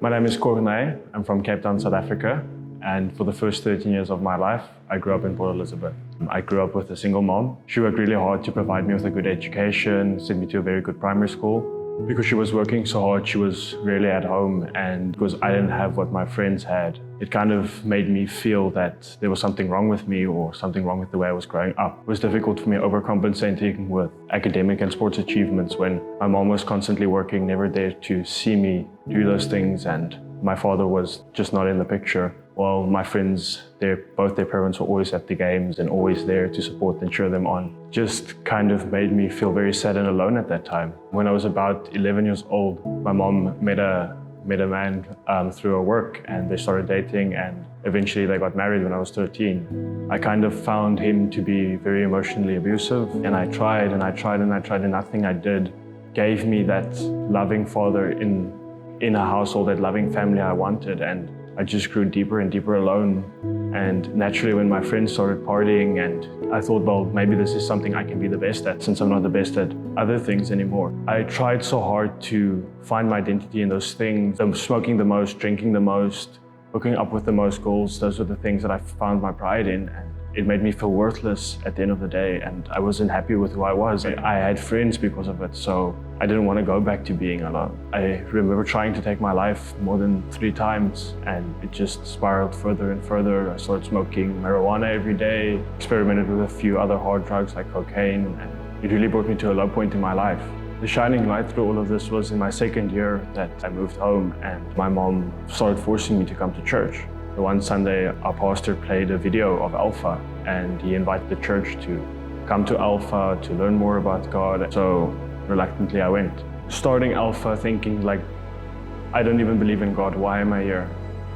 My name is Corne. I'm from Cape Town, South Africa. And for the first 13 years of my life, I grew up in Port Elizabeth. I grew up with a single mom. She worked really hard to provide me with a good education, sent me to a very good primary school. Because she was working so hard, she was rarely at home, and because I didn't have what my friends had, it kind of made me feel that there was something wrong with me or something wrong with the way I was growing up. It was difficult for me overcompensating with academic and sports achievements when my mom was constantly working, never there to see me do those things, and my father was just not in the picture. Well, my friends, both their parents were always at the games and always there to support and cheer them on. Just kind of made me feel very sad and alone at that time. When I was about 11 years old, my mom met a man through her work, and they started dating, and eventually they got married when I was 13. I kind of found him to be very emotionally abusive, and I tried and I tried and I tried, and nothing I did gave me that loving father in a household, that loving family I wanted. And I just grew deeper and deeper alone. And naturally, when my friends started partying, and I thought, well, maybe this is something I can be the best at, since I'm not the best at other things anymore. I tried so hard to find my identity in those things. Smoking the most, drinking the most, hooking up with the most girls. Those were the things that I found my pride in. And it made me feel worthless at the end of the day, and I wasn't happy with who I was. I had friends because of it, so I didn't want to go back to being alone. I remember trying to take my life more than 3 times, and it just spiraled further and further. I started smoking marijuana every day, experimented with a few other hard drugs like cocaine, and it really brought me to a low point in my life. The shining light through all of this was in my 2nd year that I moved home, and my mom started forcing me to come to church. One Sunday, our pastor played a video of Alpha, and he invited the church to come to Alpha to learn more about God. So reluctantly, I went. Starting Alpha thinking, like, I don't even believe in God. Why am I here?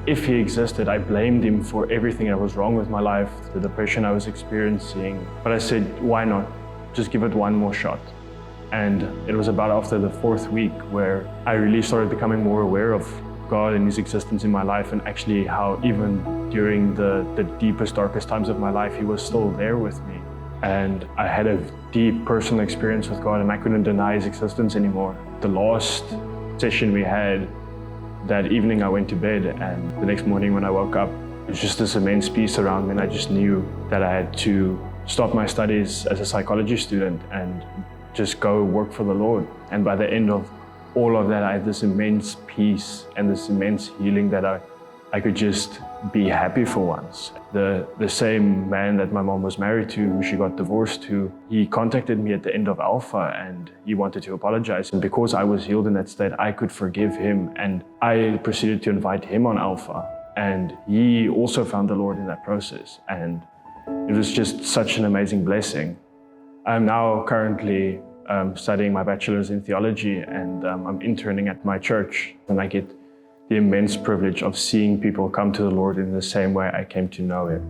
If he existed, I blamed him for everything that was wrong with my life, the depression I was experiencing. But I said, why not? Just give it one more shot. And it was about after the 4th week where I really started becoming more aware of God and his existence in my life, and actually how even during the deepest, darkest times of my life, he was still there with me. And I had a deep personal experience with God, and I couldn't deny his existence anymore. The last session we had, that evening I went to bed, and the next morning when I woke up, it was just this immense peace around me, and I just knew that I had to stop my studies as a psychology student and just go work for the Lord. And by the end of all of that, I had this immense peace and this immense healing that I could just be happy for once. The same man that my mom was married to, who she got divorced to, he contacted me at the end of Alpha, and he wanted to apologize. And because I was healed in that state, I could forgive him, and I proceeded to invite him on Alpha. And he also found the Lord in that process. And it was just such an amazing blessing. I'm now currently studying my bachelor's in theology, and I'm interning at my church, and I get the immense privilege of seeing people come to the Lord in the same way I came to know him.